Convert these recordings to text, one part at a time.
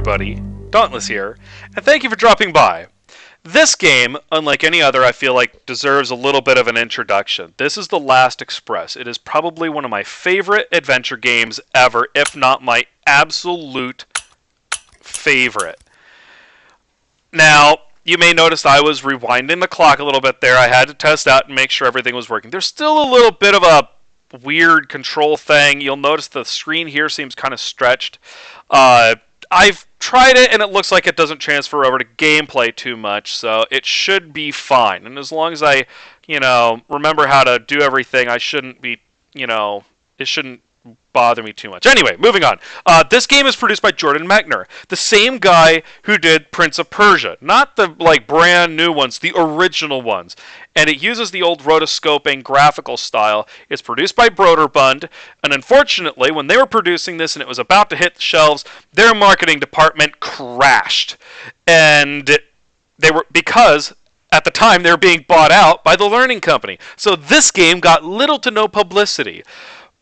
everybody, Dauntless here, and thank you for dropping by. This game, unlike any other, I feel like deserves a little bit of an introduction. This is The Last Express. It is probably one of my favorite adventure games ever, if not my absolute favorite. Now, you may notice I was rewinding the clock a little bit there. I had to test out and make sure everything was working. There's still a little bit of a weird control thing. You'll notice the screen here seems kind of stretched. I've tried it and it looks like it doesn't transfer over to gameplay too much, so it should be fine. And as long as I, remember how to do everything, I shouldn't be, it shouldn't bother me too much. Anyway, moving on. This game is produced by Jordan Mechner, the same guy who did Prince of Persia, not the brand new ones, the original ones. And it uses the old rotoscoping graphical style. It's produced by Broderbund, and unfortunately, when they were producing this and it was about to hit the shelves, their marketing department crashed. And because at the time they were being bought out by the Learning Company. So this game got little to no publicity.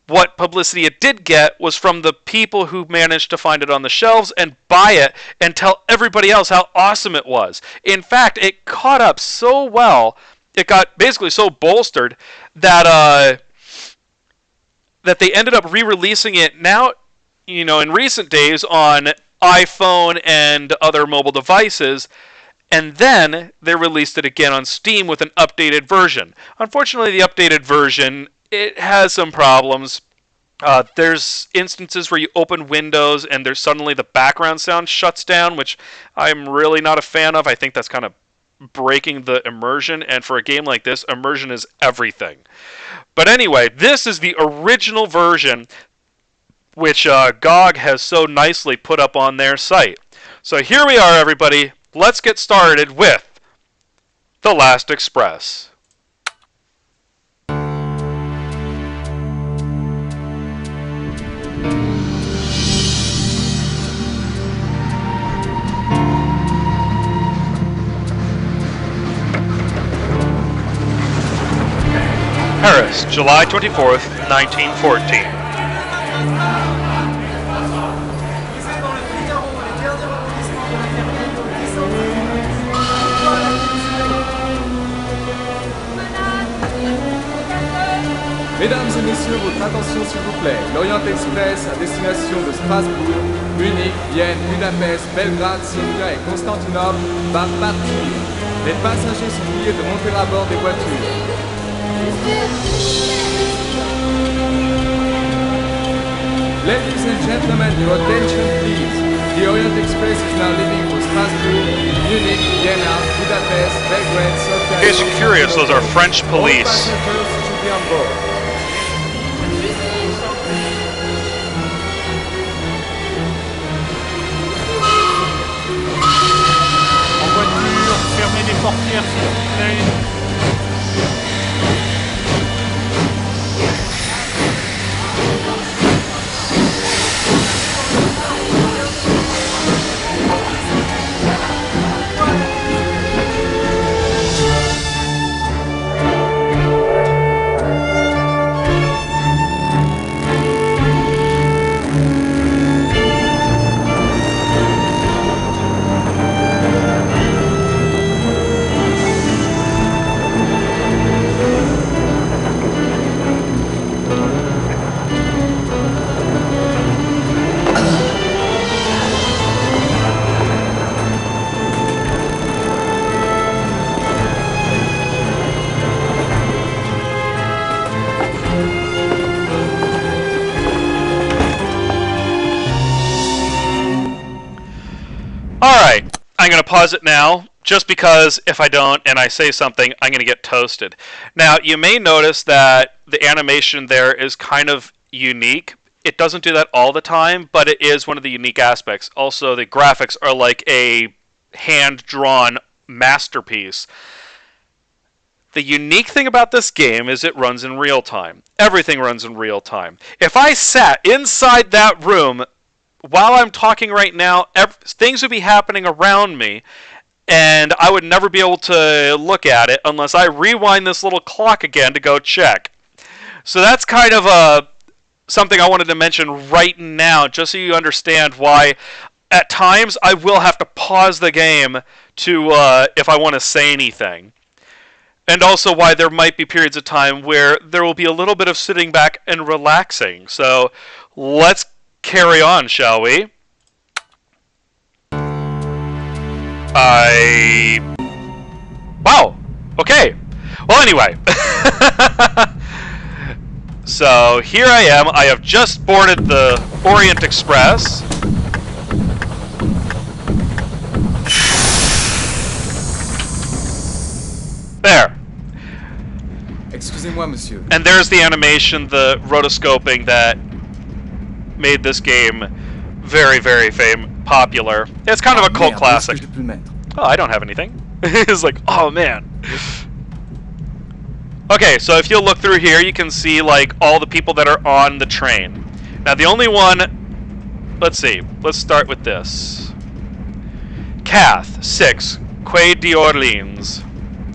What publicity it did get was from the people who managed to find it on the shelves and buy it and tell everybody else how awesome it was. In fact, it caught up so well, it got basically so bolstered that that they ended up re-releasing it now, in recent days on iPhone and other mobile devices. And then they released it again on Steam with an updated version. Unfortunately, the updated version, it has some problems. There's instances where you open Windows and there's suddenly the background sound shuts down, which I'm really not a fan of. I think that's kind of breaking the immersion, and for a game like this, immersion is everything. But anyway, this is the original version, which GOG has so nicely put up on their site. So here we are, everybody. Let's get started with The Last Express. Paris, July 24th, 1914. Mesdames et messieurs, votre attention s'il vous plaît. L'Orient Express à destination de Strasbourg, Munich, Vienne, Budapest, Belgrade, Sofia et Constantinople va partir. Les passagers sont priés de monter à bord des voitures. Ladies and gentlemen, your attention please. The Orient Express is now leaving for Strasbourg, Munich, Vienna, Budapest, Belgrade, Sofia. In case you're curious, those are French police. All passengers should be on board. En voiture, fermez les portières s'il vous plaît. Alright, I'm going to pause it now, just because if I don't and I say something, I'm going to get toasted. Now, you may notice that the animation there is kind of unique. It doesn't do that all the time, but it is one of the unique aspects. Also, the graphics are like a hand-drawn masterpiece. The unique thing about this game is it runs in real time. Everything runs in real time. If I sat inside that room while I'm talking right now, things would be happening around me, and I would never be able to look at it unless I rewind this little clock again to go check. So that's kind of something I wanted to mention right now, just so you understand why at times I will have to pause the game to if I want to say anything. And also why there might be periods of time where there will be a little bit of sitting back and relaxing. So let's carry on, shall we? Wow. Okay. Well, anyway. So here I am. I have just boarded the Orient Express. There. Excusez-moi, monsieur. And there's the animation, the rotoscoping that made this game very, very popular. It's kind of a cult classic. Oh, I don't have anything. It's like, oh man. Okay, so if you'll look through here, you can see like all the people that are on the train. Now the only one, let's see, let's start with this. Cath, 6, Quai d'Orléans.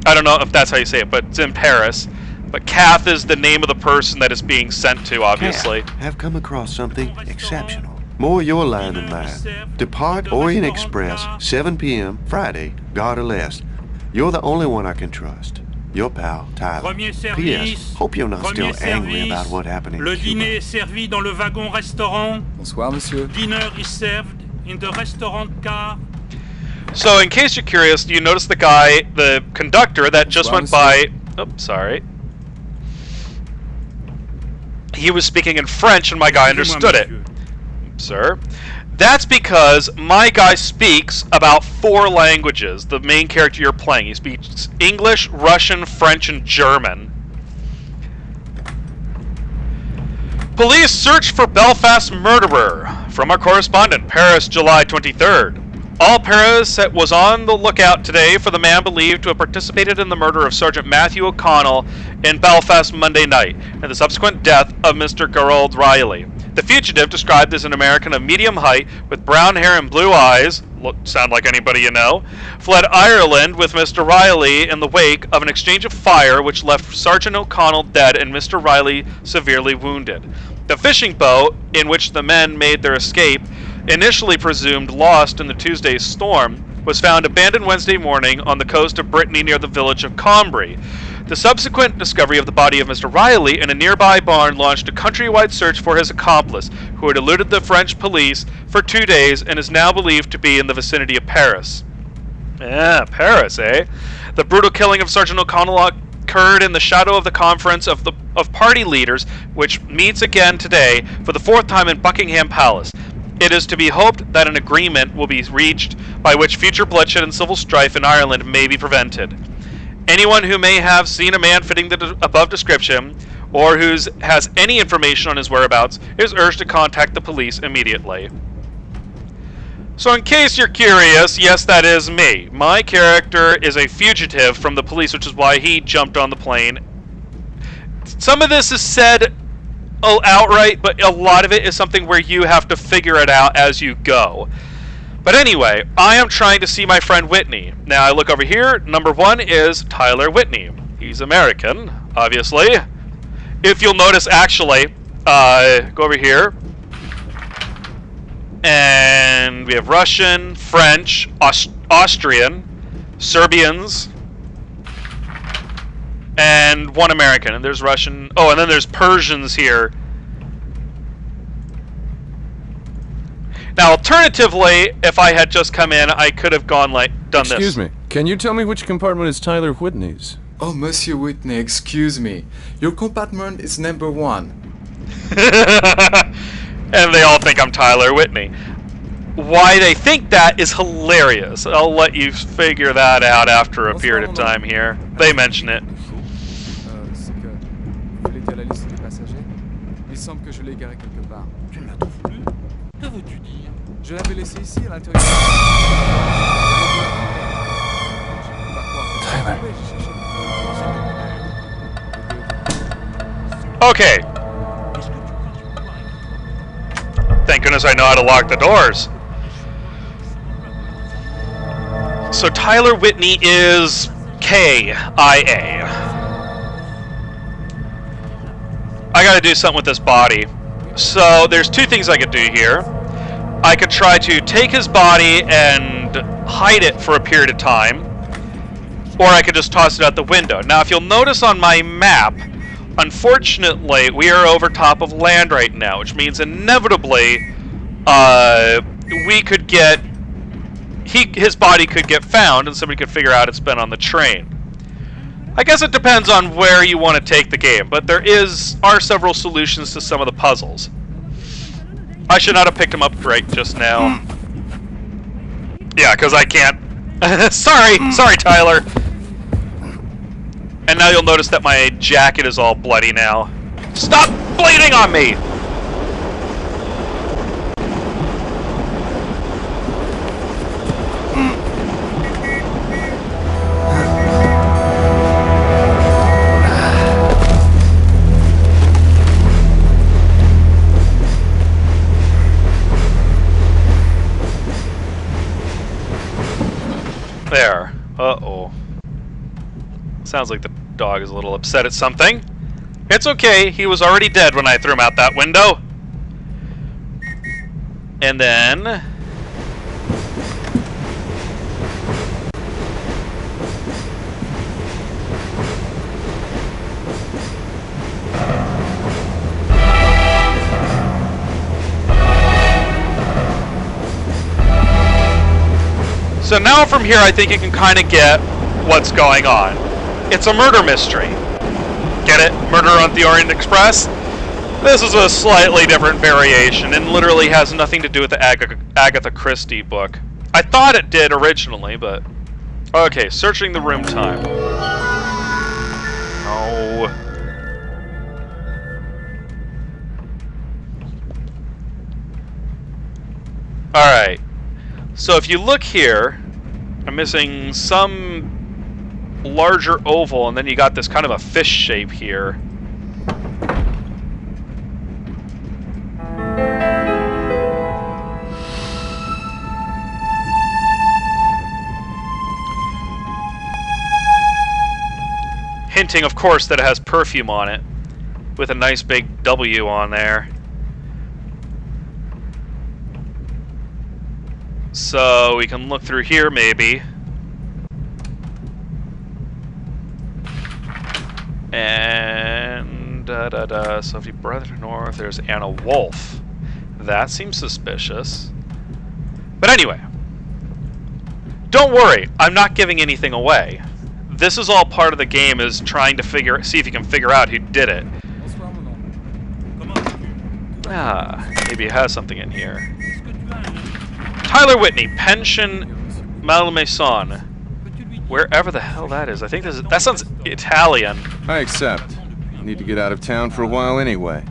I don't know if that's how you say it, but it's in Paris. But Cath is the name of the person that is being sent to, obviously. Cath, have come across something exceptional. More your line than mine. Depart Orient Express, 7 p.m. Friday, Gare de l'Est. You're the only one I can trust. Your pal, Tyler. P.S. Hope you're not still angry about what happened in Le Cuba. dîner est servi dans le wagon-restaurant. Bonsoir, monsieur. Dinner is served in the restaurant car. So, in case you're curious, you notice the guy, the conductor that just went by... Oops, sorry. He was speaking in French and my guy understood it. Sir. That's because my guy speaks about 4 languages, the main character you're playing. He speaks English, Russian, French, and German. Police search for Belfast murderer. From our correspondent, Paris, July 23rd. All Paris was on the lookout today for the man believed to have participated in the murder of Sergeant Matthew O'Connell in Belfast Monday night, and the subsequent death of Mr. Gerald Riley. The fugitive, described as an American of medium height with brown hair and blue eyes, sound like anybody you know, fled Ireland with Mr. Riley in the wake of an exchange of fire which left Sergeant O'Connell dead and Mr. Riley severely wounded. The fishing boat in which the men made their escape, initially presumed lost in the Tuesday's storm, was found abandoned Wednesday morning on the coast of Brittany near the village of Combray. The subsequent discovery of the body of Mr. Riley in a nearby barn launched a countrywide search for his accomplice, who had eluded the French police for 2 days and is now believed to be in the vicinity of Paris. Yeah, Paris, eh? The brutal killing of Sergeant O'Connell occurred in the shadow of the conference of party leaders, which meets again today for the 4th time in Buckingham Palace. It is to be hoped that an agreement will be reached by which future bloodshed and civil strife in Ireland may be prevented. Anyone who may have seen a man fitting the above description, or who has any information on his whereabouts, is urged to contact the police immediately. So in case you're curious, yes, that is me. My character is a fugitive from the police, which is why he jumped on the plane. Some of this is said outright, but a lot of it is something where you have to figure it out as you go. But anyway, I am trying to see my friend Whitney. Now I look over here, number 1 is Tyler Whitney. He's American, obviously. If you'll notice, actually, go over here. And we have Russian, French, Austrian, Serbians, and 1 American. And there's Russian. Oh, and then there's Persians here. Now, alternatively, if I had just come in, I could have done this. Excuse me. Can you tell me which compartment is Tyler Whitney's? Oh, Monsieur Whitney, excuse me. Your compartment is number 1. And they all think I'm Tyler Whitney. Why they think that is hilarious. I'll let you figure that out after a period of time here. They mention it. C'est que vous l'étiez à la liste des passagers. Il semble que je l'ai garé quelque part. Je ne la trouve plus. Que veux-tu dire? Je l'avais laissé ici à l'intérieur. Okay. Thank goodness I know how to lock the doors. So Tyler Whitney is KIA. I gotta do something with this body. So there's 2 things I could do here. I could try to take his body and hide it for a period of time, or I could just toss it out the window. Now, if you'll notice on my map, unfortunately, we are over top of land right now, which means inevitably we could get... his body could get found, and somebody could figure out it's been on the train. I guess it depends on where you want to take the game, but there are several solutions to some of the puzzles. I should not have picked him up right just now. Yeah, because I can't... Sorry, Tyler! And now you'll notice that my jacket is all bloody now. Stop bleeding on me! There. Uh-oh. Sounds like the dog is a little upset at something. It's okay, he was already dead when I threw him out that window. And then... So now from here, I think you can kind of get what's going on. It's a murder mystery. Get it? Murder on the Orient Express? This is a slightly different variation and literally has nothing to do with the Agatha Christie book. I thought it did originally, but... Okay, searching the room time. Oh. Alright. So if you look here, I'm missing some larger oval, and then you got this kind of a fish shape here. Hinting, of course, that it has perfume on it, with a nice big W on there. So we can look through here, maybe. And so if you brother north, there's Anna Wolf. That seems suspicious. But anyway, don't worry. I'm not giving anything away. This is all part of the game, is trying to see if you can figure out who did it. Ah, maybe it has something in here. Tyler Whitney, Pension Malmaison. Wherever the hell that is. I think that sounds Italian. I accept. You need to get out of town for a while anyway.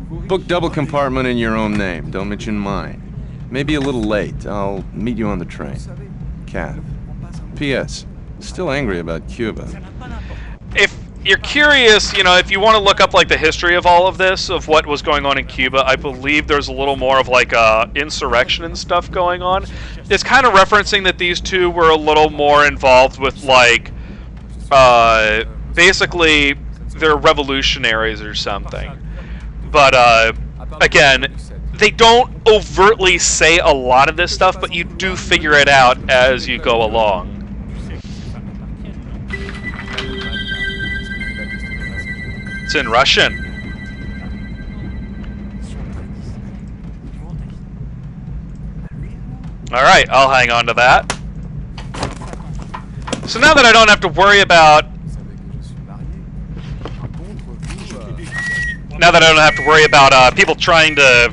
Book double compartment in your own name. Don't mention mine. Maybe a little late. I'll meet you on the train. Kath. P.S. Still angry about Cuba. If you're curious, you know, if you want to look up like the history of all of this, of what was going on in Cuba, I believe there's a little more of like insurrection and stuff going on. It's kind of referencing that these two were a little more involved with like, basically they're revolutionaries or something. But again, they don't overtly say a lot of this stuff, but you do figure it out as you go along. It's in Russian. Alright, I'll hang on to that. So now that I don't have to worry about... people trying to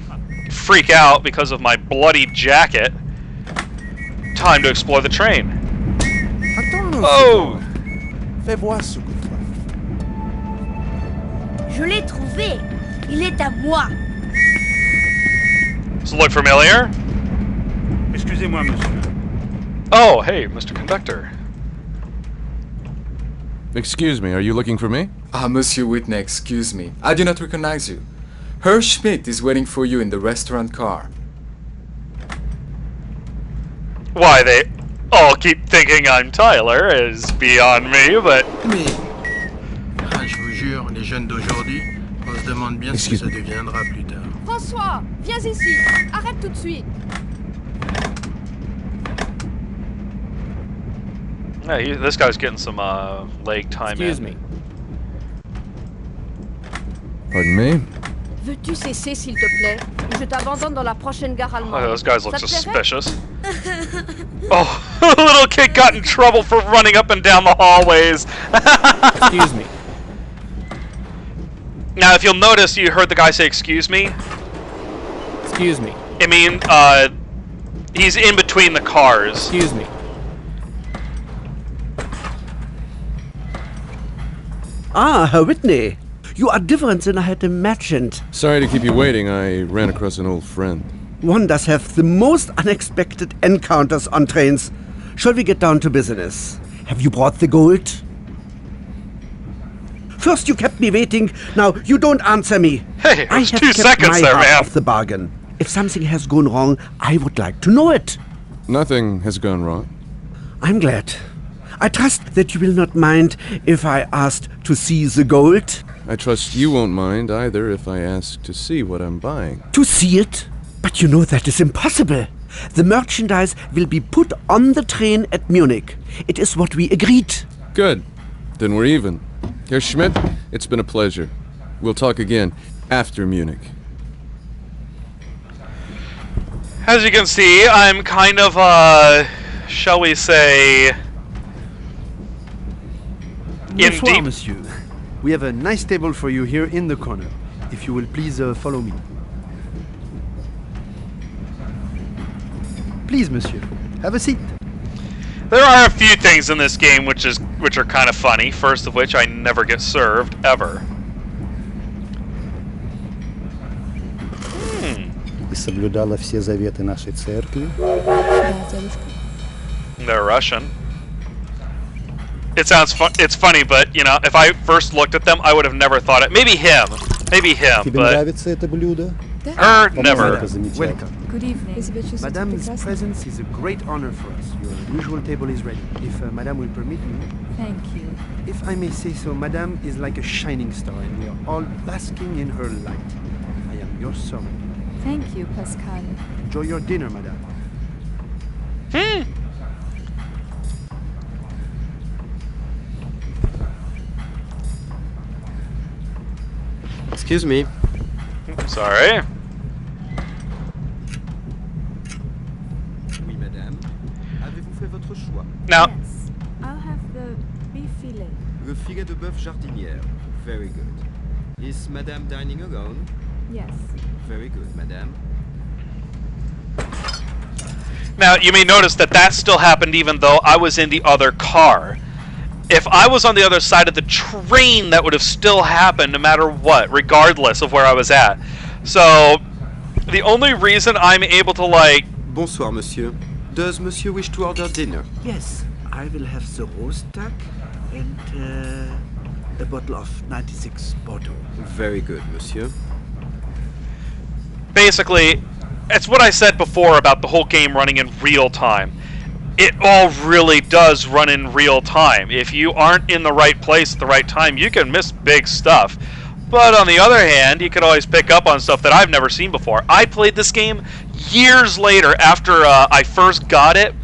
freak out because of my bloody jacket, time to explore the train. Oh! Fais voir ce que tu as. Je l'ai trouvé. Il est à moi. Does it look familiar? Excusez-moi, monsieur. Oh, hey, Mr. Conductor. Excuse me, are you looking for me? Ah, Monsieur Whitney, excuse me. I do not recognize you. Herr Schmidt is waiting for you in the restaurant car. Why, they all keep thinking I'm Tyler is beyond me, but... Mais, je vous jure, les jeunes d'aujourd'hui, on se demande bien ce que ça deviendra plus tard. François, viens ici. Arrête tout de suite. Yeah, this guy's getting some leg time Excuse in. me. Pardon me? Veux-tu cesser, s'il te plaît? Ou je t'abandonne dans la prochaine gare Oh, allemande. those guys look Ça te plairait? suspicious. Oh, the little kid got in trouble for running up and down the hallways. Excuse me. Now, if you'll notice, you heard the guy say, "Excuse me." Excuse me. I mean, he's in between the cars. Excuse me. Ah, Herr Whitney. You are different than I had imagined. Sorry to keep you waiting. I ran across an old friend. One does have the most unexpected encounters on trains. Shall we get down to business? Have you brought the gold? First you kept me waiting, now you don't answer me. Hey, it I was have 2 kept seconds my there, half man. of the bargain. If something has gone wrong, I would like to know it. Nothing has gone wrong. I'm glad. I trust that you will not mind if I asked to see the gold. I trust you won't mind either if I ask to see what I'm buying. To see it? But you know that is impossible. The merchandise will be put on the train at Munich. It is what we agreed. Good. Then we're even. Herr Schmidt, it's been a pleasure. We'll talk again after Munich. As you can see, I'm kind of, shall we say, in Bonsoir, deep... monsieur. We have a nice table for you here in the corner. If you will please follow me. Please, monsieur, have a seat. There are a few things in this game which are kind of funny. First of which, I never get served, ever. И соблюдала все заветы нашей церкви. They're Russian. It sounds it's funny, but you know, if I first looked at them, I would have never thought it. Maybe him, Тебе but нравится это блюдо? her never. Это замечательно. Welcome. Good evening. Madame's presence is a great honor for us. Your usual table is ready. If Madame will permit me. Thank you. If I may say so, Madame is like a shining star, and we are all basking in her light. I am your servant. Thank you, Pascal. Enjoy your dinner, Madame. Excuse me. Sorry. Oui, madame. Avez-vous fait votre choix? Now, Yes. I'll have the beef fillet. Le filet de bœuf jardinière. Very good. Is madame dining alone? Yes. Very good, madame. now you may notice that still happened even though I was in the other car. If I was on the other side of the train, that would have still happened no matter what, regardless of where I was at. So, the only reason I'm able to, like... Bonsoir, monsieur. Does monsieur wish to order dinner? Yes, I will have the roast duck and a bottle of 96 Bordeaux. Very good, monsieur. Basically, it's what I said before about the whole game running in real time. It all really does run in real time. If you aren't in the right place at the right time, you can miss big stuff. But on the other hand, you can always pick up on stuff that I've never seen before. I played this game years later after I first got it,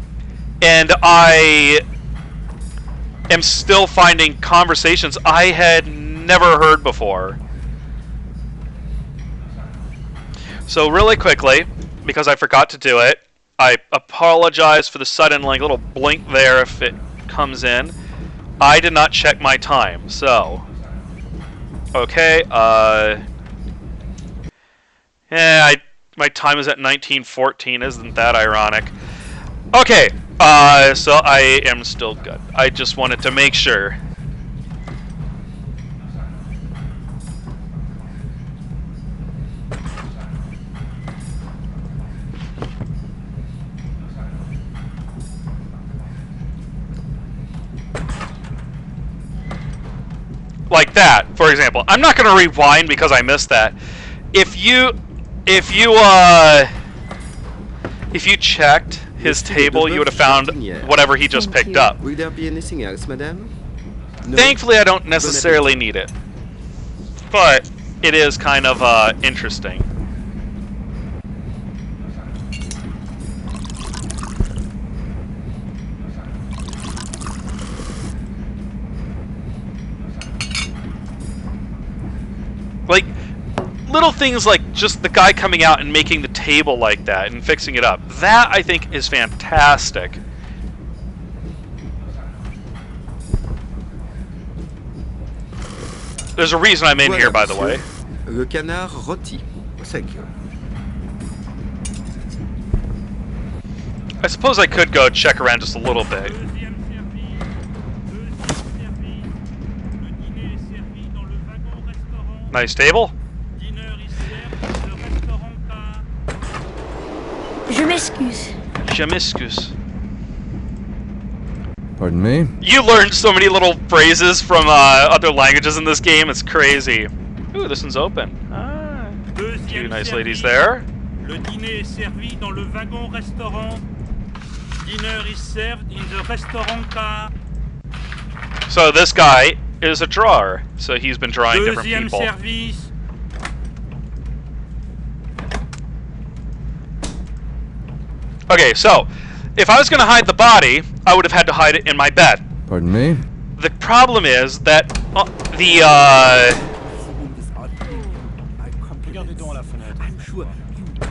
and I am still finding conversations I had never heard before. So really quickly, because I forgot to do it, I apologize for the sudden little blink there if it comes in. I did not check my time, so... Okay, yeah, my time is at 19:14, isn't that ironic? Okay, so I am still good. I just wanted to make sure. Like that, for example. I'm not going to rewind because I missed that. If you checked his table, you would have found whatever he just picked up. Will there be anything else, madame? No? Thankfully, I don't necessarily need it, but it is kind of interesting. Like, little things like just the guy coming out and making the table like that and fixing it up. That, I think, is fantastic. There's a reason I'm in here, by the way. Le canard rôti. Thank you. I suppose I could go check around just a little bit. Nice table. Je m'excuse. Je m'excuse. Pardon me? You learned so many little phrases from other languages in this game, it's crazy. Ooh, this one's open. Ah, two nice ladies there. Le dîner est servi dans le wagon-restaurant. Dinner is served in the restaurant car. So this guy is a drawer, so he's been drawing different Deuxième people. service. Okay, so if I was going to hide the body, I would have had to hide it in my bed. Pardon me? The problem is that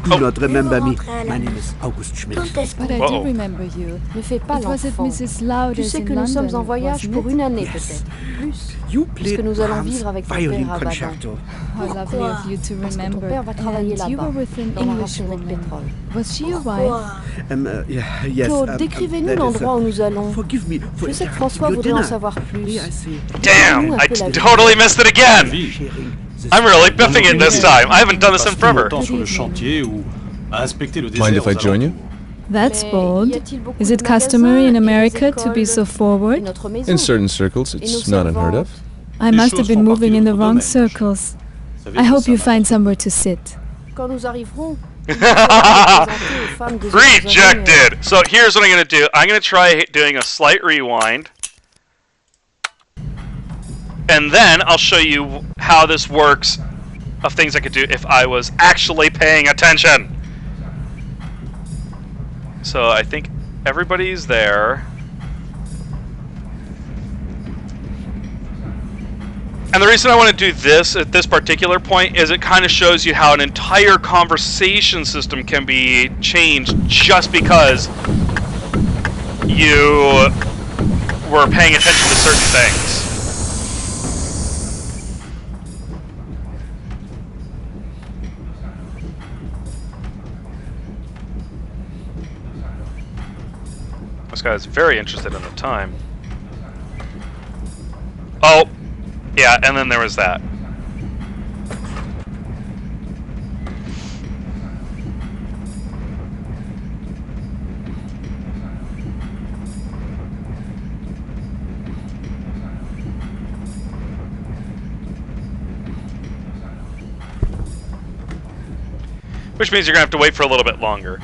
Do not remember me. My name is August Schmidt. But I do remember you. Ne fais pas It was at l'enfant. Mrs. Lauder's Tu sais que in nous sommes London, en voyage wasn't pour it? une année Yes. peut-être. Plus. You Puisque played nous allons Brahms' vivre avec ton violin père à Vadon. concerto. How lovely of you to Parce que ton remember. père va travailler And you là-bas, were with an dans la English raffinerie de woman. pétrole. Was she your wife? Yes. Claude, décrivez-nous that is, l'endroit où nous allons. Forgive me for Je sais que interrupting François your voudrait en dinner. savoir plus. May I say, damn, I peu la vie. totally missed it again. sharing the I'm really biffing it this time. I haven't done this in forever. Sur le chantier ou à inspecter le Mind if I join you? That's Mais bold. y a-t-il beaucoup Is de it customary in magasins et America des to be écoles so et forward? notre maison? In certain circles, Et it's nos not unheard of. servantes. I must have been moving in the wrong circles. I hope you find somewhere to sit. Quand nous arriverons, nous pourrons présenter aux femmes des autres années. Rejected. So here's what I'm going to do. I'm going to try doing a slight rewind. And then I'll show you how this works of things I could do if I was actually paying attention. So I think everybody's there. And the reason I want to do this at this particular point is it kind of shows you how an entire conversation system can be changed just because you were paying attention to certain things. This guy is very interested in the time. Oh, yeah, and then there was that. Which means you're going to have to wait for a little bit longer.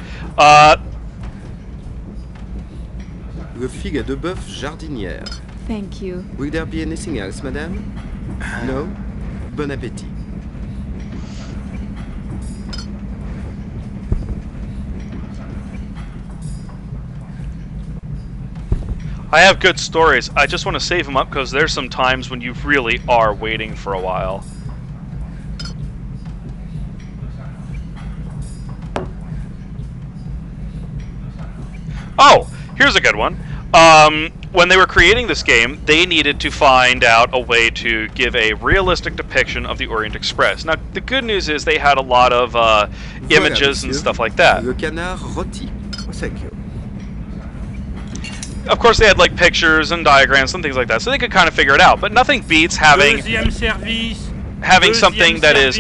Le figue de bœuf jardinière. Thank you. Will there be anything else, madame? No? Bon appétit. I have good stories. I just want to save them up because there's some times when you really are waiting for a while. Oh, here's a good one. When they were creating this game, they needed to find out a way to give a realistic depiction of the Orient Express. Now, the good news is they had a lot of images and stuff like that. Le canard rôti. Thank you. Of course, they had like pictures and diagrams and things like that, so they could kind of figure it out. But nothing beats having Deuxième service. something that is.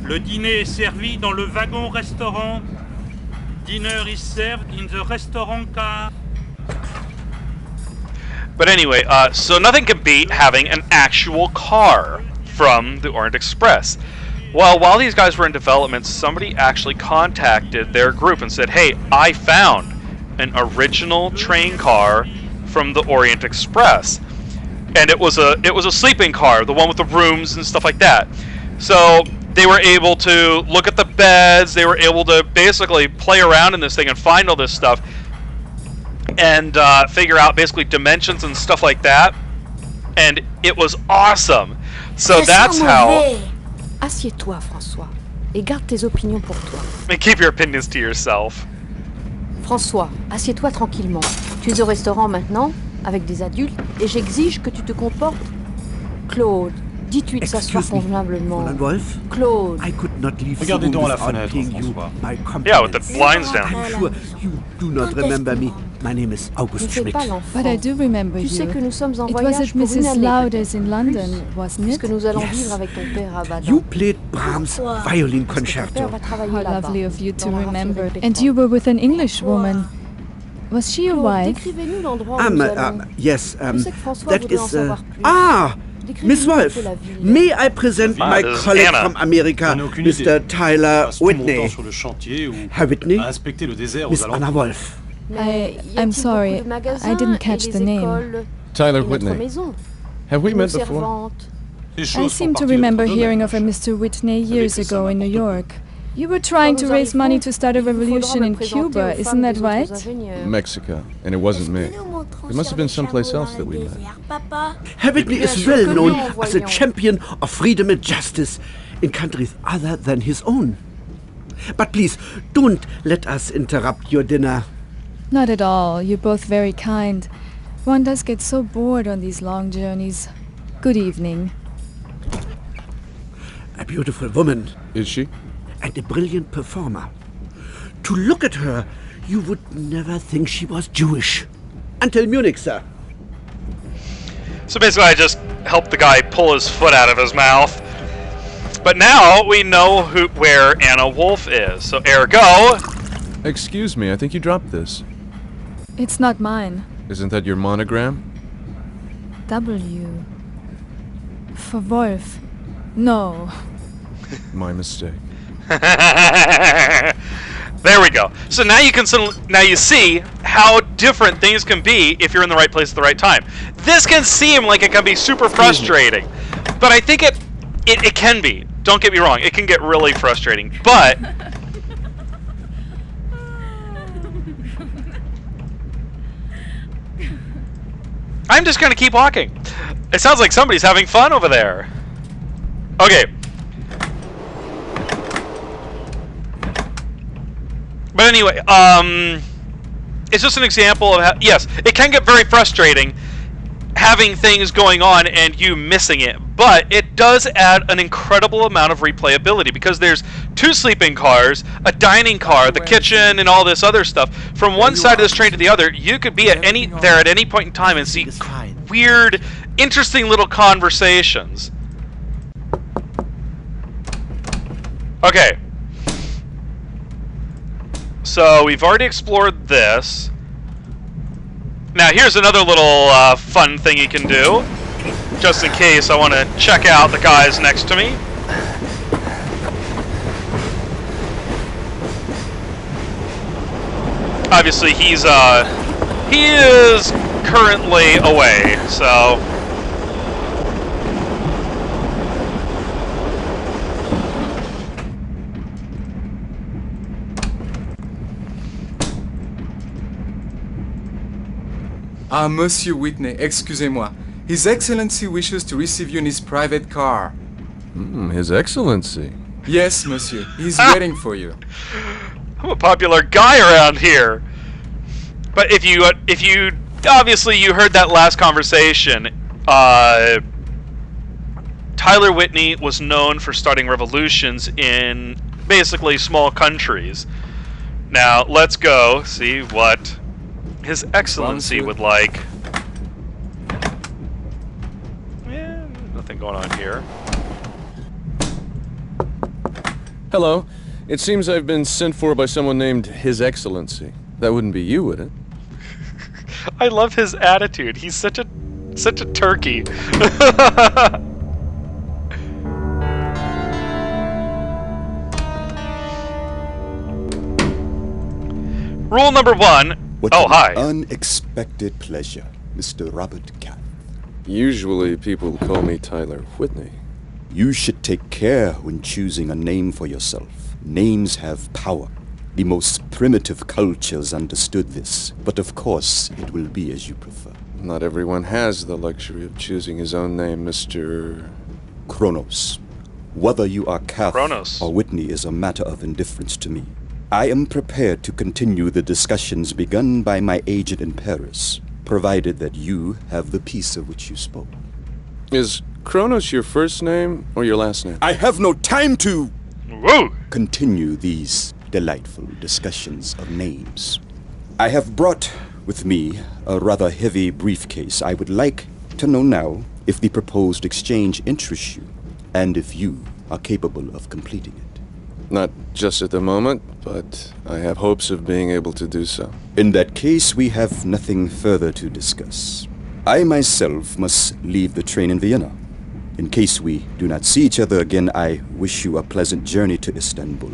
Le dîner est servi dans le wagon-restaurant. Dinner is served in the restaurant car. But anyway, so nothing can beat having an actual car from the Orient Express. Well, while these guys were in development, somebody actually contacted their group and said, "Hey, I found an original train car from the Orient Express." And it was a sleeping car, the one with the rooms and stuff like that. So they were able to look at the beds, they were able to basically play around in this thing and find all this stuff and figure out basically dimensions and stuff like that. And it was awesome. So that's how Assieds-toi, François, et garde tes opinions pour toi. And keep your opinions to yourself. François, assieds-toi tranquillement. Tu es au restaurant maintenant, avec des adultes, et j'exige que tu te comportes... Claude, dis-tu de s'asseoir convenablement. Wolf? Claude. I could not leave Regardez the donc à la room fenêtre, without paying you François. my compliments. Yeah, with the blinds down. I'm sure you do not remember me. My name is Ne August fais Schmidt. pas l'enfant. But I do remember Tu sais que you. nous sommes en It was voyage at pour une Mrs. année, Lauder's in London, wasn't it? puisque nous allons Yes. vivre avec ton père à Baden. You played Brahms' violin Parce que ton père concerto. va travailler How là-bas, lovely of you to dans la remember. raffinerie And pétrole. you were with an English woman. Was she your Claude, wife? décrivez-nous l'endroit où nous allons. Yes, Je sais que François that voudrait en is... savoir plus. Ah! Décrivez-nous Miss un Wolf, peu la ville. may I present Ah, my this is colleague Anna. from America, J'en ai aucune Mr. idée. Tyler Passe tout mon temps Whitney. sur le chantier ou Herr Whitney? à inspecter le désert aux Miss alentours. Anna Wolf. Mais y I'm a-t-il sorry, beaucoup de magasins I didn't et catch les the name. écoles Tyler et notre Whitney. maison, Have we nos met before? servantes. Les I choses sont seem to parties de remember ton hearing domaine, of a Mr. Whitney savez years que ça ago in New m'importe York. You were trying to Quand nous raise money arriverons, to start a il vous faudra revolution me in présenter Cuba, aux isn't femmes that des autres right? ingénieurs. Mexico, and it wasn't me. It must have been someplace else that we met. Herr Whitney Bien is sûr well que known non, as a voyons. champion of freedom and justice in countries other than his own. But please, don't let us interrupt your dinner. Not at all. You're both very kind. One does get so bored on these long journeys. Good evening. A beautiful woman Is she? and a brilliant performer. To look at her, you would never think she was Jewish. Until Munich, sir. So basically, I just helped the guy pull his foot out of his mouth. But now we know where Anna Wolf is. So ergo... Excuse me, I think you dropped this. It's not mine. Isn't that your monogram? W. For Wolf. No. My mistake. There we go. So now you can now you see how different things can be if you're in the right place at the right time. This can seem like it can be super frustrating, but I think it can be. Don't get me wrong, it can get really frustrating, but I'm just gonna keep walking. It sounds like somebody's having fun over there. Okay. But anyway, it's just an example of how, yes, it can get very frustrating having things going on and you missing it, but it does add an incredible amount of replayability because there's two sleeping cars, a dining car, the kitchen, and all this other stuff. From one side of this train to the other, you could be at any point in time and see weird, interesting little conversations. Okay. So we've already explored this. Now here's another little fun thing you can do, just in case I want to check out the guys next to me. Obviously he is currently away, so Ah, Monsieur Whitney, excusez-moi. His Excellency wishes to receive you in his private car. His Excellency. Yes, Monsieur. He's waiting for you. I'm a popular guy around here. But if you obviously you heard that last conversation, Tyler Whitney was known for starting revolutions in basically small countries. Now let's go see what His Excellency would like. Yeah, nothing going on here. Hello. It seems I've been sent for by someone named His Excellency. That wouldn't be you, would it? I love his attitude. He's such a turkey. Rule number 1. What hi. Unexpected pleasure, Mr. Robert Cath. Usually people call me Tyler Whitney. You should take care when choosing a name for yourself. Names have power. The most primitive cultures understood this, but of course it will be as you prefer. Not everyone has the luxury of choosing his own name, Mr. Kronos. Whether you are Kath Kronos. or Whitney is a matter of indifference to me. I am prepared to continue the discussions begun by my agent in Paris, provided that you have the peace of which you spoke. Is Kronos your first name or your last name? I have no time to Woo! continue these delightful discussions of names. I have brought with me a rather heavy briefcase. I would like to know now if the proposed exchange interests you, and if you are capable of completing it. Not just at the moment, but I have hopes of being able to do so. In that case, we have nothing further to discuss. I myself must leave the train in Vienna. In case we do not see each other again, I wish you a pleasant journey to Istanbul,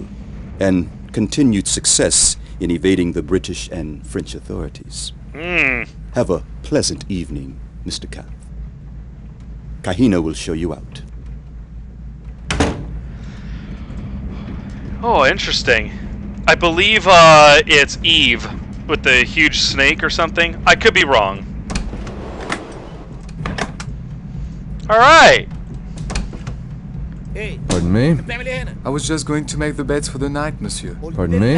and continued success in evading the British and French authorities. Have a pleasant evening, Mr. Kath. Kahina will show you out. Oh, interesting. I believe it's Eve with the huge snake or something. I could be wrong. Alright. Pardon me? I was just going to make the beds for the night, monsieur. Pardon me?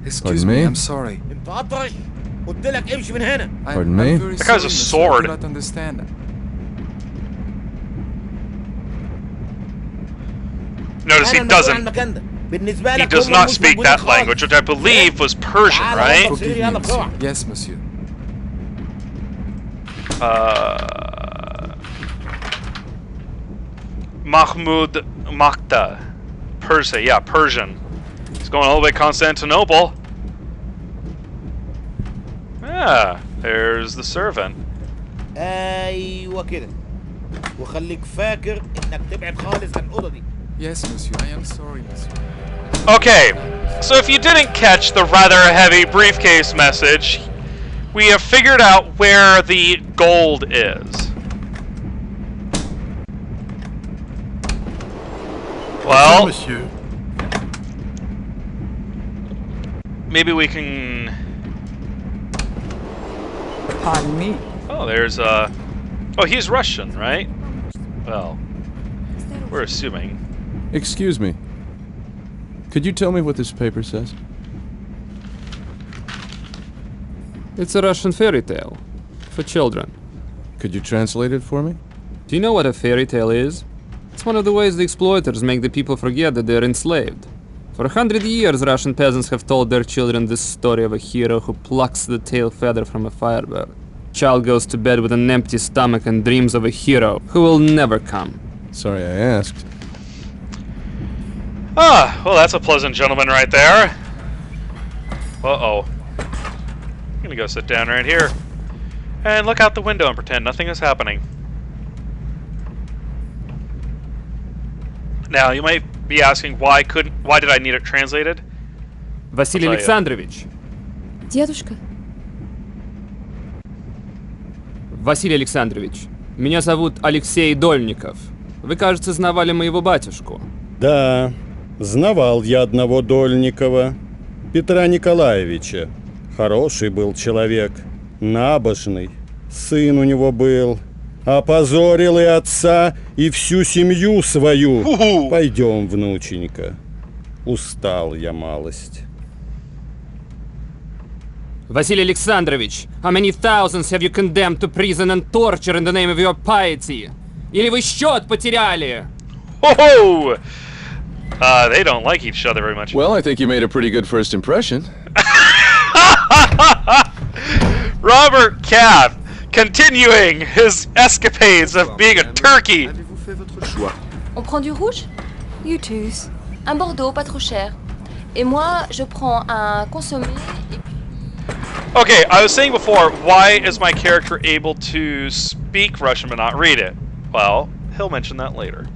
Excuse me, I'm sorry. Pardon me? That guy's a sword. I do not understand. Notice he doesn't. He does not speak that language, which I believe was Persian, right? Forgive me, monsieur. Yes, monsieur. Mahmud Makhta. Persia, yeah, Persian. He's going all the way to Constantinople. Ah, there's the servant. ايوه كده وخليك فاكر انك تبعد خالص عن الاوضه دي. Yes, monsieur. I am sorry, monsieur. Okay, so if you didn't catch the rather heavy briefcase message, we have figured out where the gold is. Well, monsieur. Maybe we can... Pardon me. Oh, there's Oh, he's Russian, right? Well, we're assuming. Excuse me. Could you tell me what this paper says? It's a Russian fairy tale. For children. Could you translate it for me? Do you know what a fairy tale is? It's one of the ways the exploiters make the people forget that they're enslaved. For 100 years, Russian peasants have told their children this story of a hero who plucks the tail feather from a firebird. Child goes to bed with an empty stomach and dreams of a hero who will never come. Sorry I asked. Ah, well, that's a pleasant gentleman right there. Uh-oh. I'm gonna go sit down right here and look out the window and pretend nothing is happening. Now, you might be asking why did I need it translated? Vasily Alexandrovich. Дедушка. Василий Александрович, меня зовут Алексей Дольников. Вы, кажется, знавали моего батюшку. Да, знавал я одного Дольникова, Петра Николаевича. Хороший был человек, набожный. Сын у него был. Опозорил и отца, и всю семью свою. Пойдем, внученька. Устал я малость. Vasily Alexandrovich, how many thousands have you condemned to prison and torture in the name of your piety? Или вы счет потеряли? Ho-ho! They don't like each other very much. Well, I think you made a pretty good first impression. Robert Kath, continuing his escapades of being a turkey. On prend du rouge? You choose. Un Bordeaux, pas trop cher. Et moi, je prends un consommé et puis... Okay, I was saying before, why is my character able to speak Russian but not read it? Well, he'll mention that later.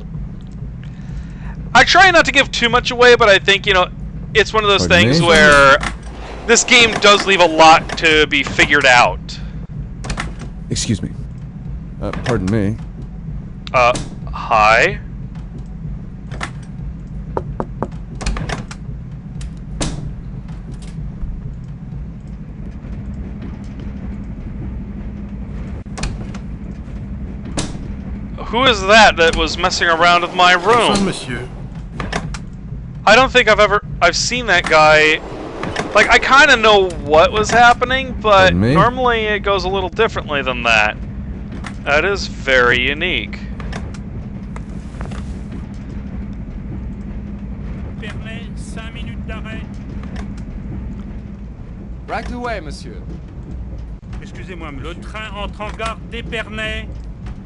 I try not to give too much away, but I think, you know, it's one of those things where this game does leave a lot to be figured out. Excuse me. Pardon me. Hi? Who is that was messing around with my room? Bonsoir, monsieur. I don't think I've seen that guy. Like, I kind of know what was happening, but normally it goes a little differently than that. That is very unique. Right away, monsieur. Excusez-moi, le train entre en gare d'Épernay.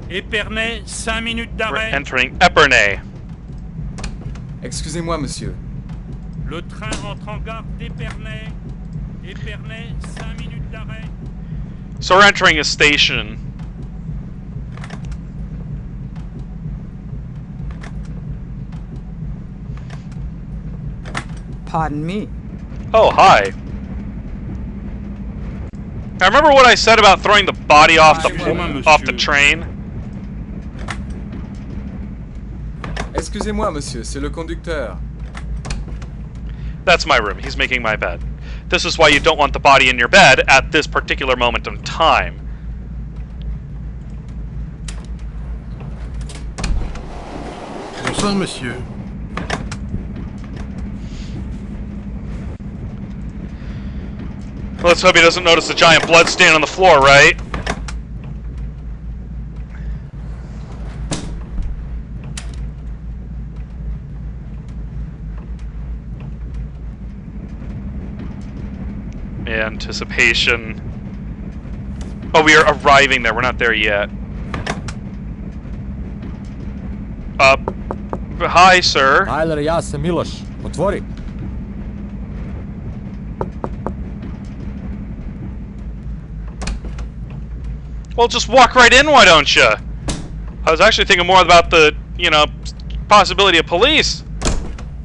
Épernay, 5 minutes d'arrêt. We're entering Epernay. Excusez-moi, monsieur. Le train entre en gare d'Épernay. Épernay, 5 minutes d'arrêt. So we're entering a station. Pardon me. Oh, hi. I remember what I said about throwing the body off the train. Excusez-moi, monsieur, c'est le conducteur. That's my room. He's making my bed. This is why you don't want the body in your bed at this particular moment in time. Bonsoir, monsieur. Let's hope he doesn't notice the giant blood stain on the floor, right? Anticipation. Oh, we are arriving there. We're not there yet. Hi, sir. Tyler, ja sam Miloš. Otvori. Well, just walk right in, why don't you? I was actually thinking more about the, possibility of police.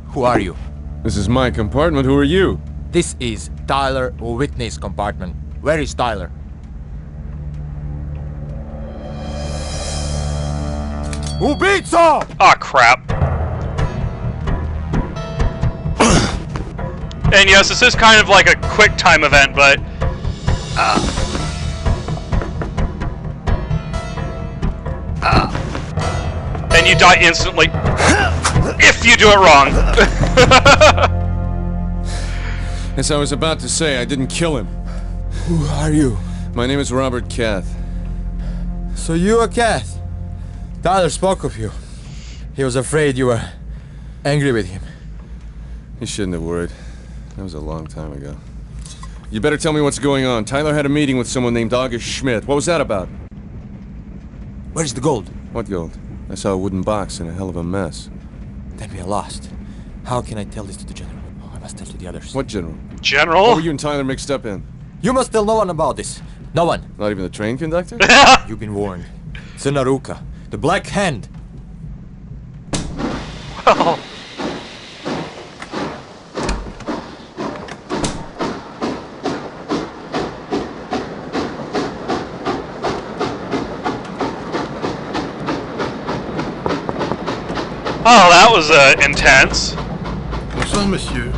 Who are you? This is my compartment. Who are you? This is Tyler Whitney's compartment. Where is Tyler? Ubийца! Ah, crap. And yes, this is kind of like a quick time event, but... and you die instantly if you do it wrong. As I was about to say, I didn't kill him. Who are you? My name is Robert Kath. So you are Kath? Tyler spoke of you. He was afraid you were angry with him. He shouldn't have worried. That was a long time ago. You better tell me what's going on. Tyler had a meeting with someone named August Schmidt. What was that about? Where's the gold? What gold? I saw a wooden box in a hell of a mess. Then we are lost. How can I tell this to the general? Oh, I must tell to the others. What general? General? What were you and Tyler mixed up in? You must tell no one about this. No one. Not even the train conductor? You've been warned. Senaruka, the Black Hand. Well... Oh, that was intense. Bonsoir, monsieur.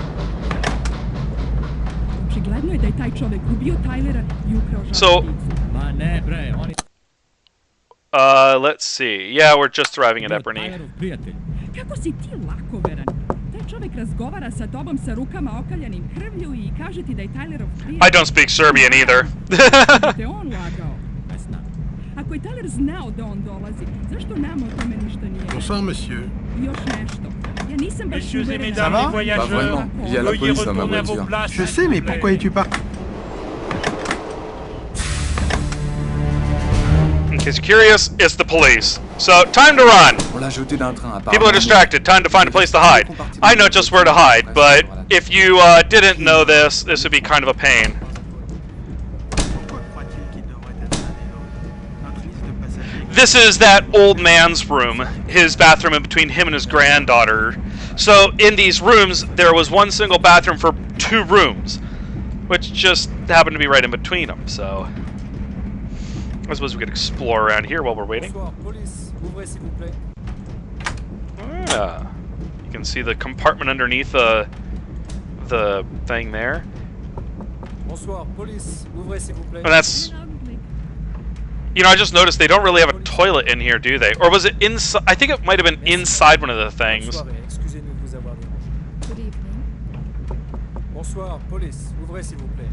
So, let's see. Yeah, we're just arriving at Epernay. I don't speak Serbian either. Bonsoir, monsieur. Messieurs et mesdames les voyageurs, veuillez retourner à vos places. Je sais, mais pourquoi es-tu pas... In case you're curious, it's the police. So, time to run! People are distracted, time to find a place to hide. I know just where to hide, but if you didn't know this, this would be kind of a pain. This is that old man's room, his bathroom in between him and his granddaughter. So in these rooms, there was one single bathroom for 2 rooms, which just happened to be right in between them, so... I suppose we could explore around here while we're waiting. Ah, you can see the compartment underneath the thing there. And that's... I just noticed they don't really have a toilet in here, do they? Or was it inside? I think it might have been inside one of the things. Excusez-nous de vous avoir dérangé. Good evening. Bonsoir, police. Ouvrez s'il vous plaît.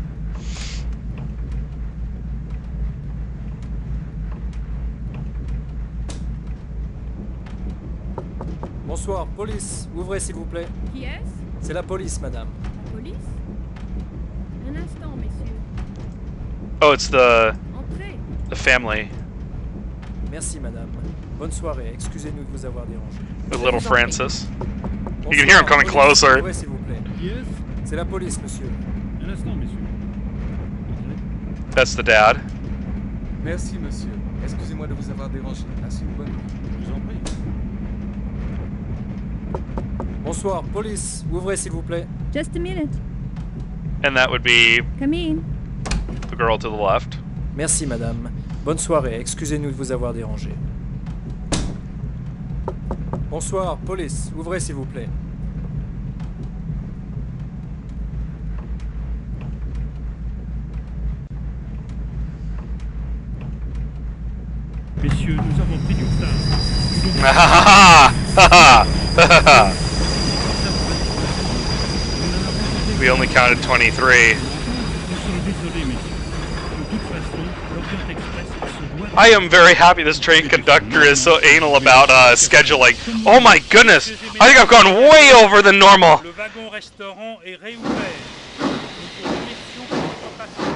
Bonsoir, police. Ouvrez s'il vous plaît. Qui est-ce? C'est la police, madame. La police? Un instant, messieurs. Oh, it's the Entrez. family. Merci, madame. Bonne soirée. Excusez-nous de vous avoir dérangé. With little Francis. Bonsoir, You can hear him coming police. closer. Ouvrez s'il vous plaît. C'est la police, monsieur. Un instant, messieurs. That's the dad. Merci, monsieur. Excusez-moi de vous avoir dérangé. Passez une bonne nuit. Je vous en prie. Bonsoir, police. Ouvrez s'il vous plaît. Just a minute. And that would be Come in. the girl to the left. Merci, madame. Bonne soirée. Excusez-nous de vous avoir dérangé. Bonsoir, police. Ouvrez s'il vous plaît. Messieurs, nous avons pris du retard. We only counted 23. I am very happy this train conductor is so anal about scheduling. Oh my goodness! I think I've gone way over than normal. Le wagon restaurant est réouvert. Nous pour l'élection de votre patient.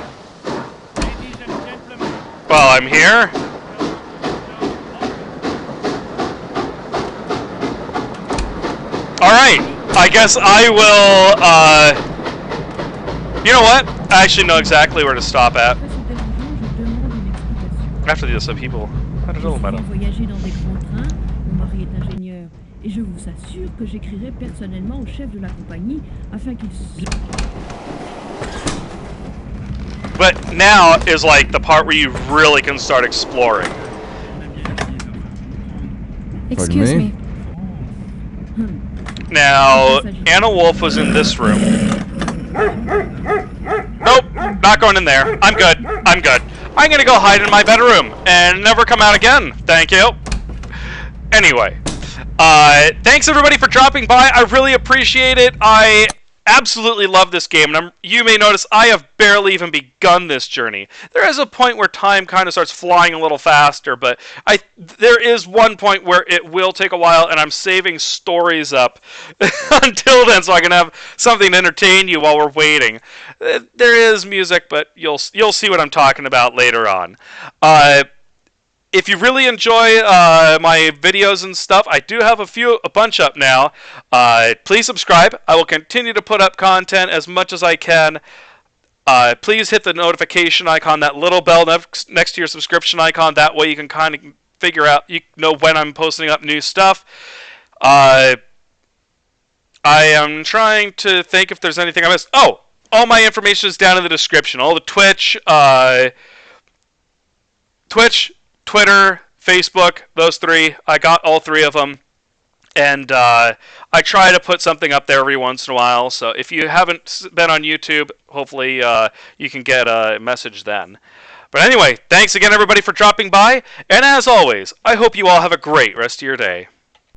Ladies and gentlemen. Well, I'm here. Alright, I guess I will, you know what? I actually know exactly where to stop at. After these people, I don't know about them. Voyager dans des grands trains, mon mari est ingénieur, et je vous assure que j'écrirai personnellement au chef de la compagnie afin qu'il But now is like the part where you really can start exploring. Excuse me. Now, Anna Wolf was in this room. Nope, not going in there. I'm good. I'm good. I'm gonna go hide in my bedroom and never come out again. Thank you. Anyway, thanks everybody for dropping by. I really appreciate it. I absolutely love this game, and you may notice I have barely even begun this journey. There is a point where time kind of starts flying a little faster, but there is one point where it will take a while, and I'm saving stories up until then so I can have something to entertain you while we're waiting. There is music, but you'll see what I'm talking about later on. If you really enjoy my videos and stuff, I do have a bunch up now. Please subscribe. I will continue to put up content as much as I can. Please hit the notification icon, that little bell next to your subscription icon. That way you can kind of figure out, you know when I'm posting up new stuff. I am trying to think if there's anything I missed. Oh, all my information is down in the description. All the Twitch, Twitter, Facebook, those three. I got all three of them. And I try to put something up there every once in a while. So if you haven't been on YouTube, hopefully you can get a message then. But anyway, thanks again everybody for dropping by. And as always, I hope you all have a great rest of your day.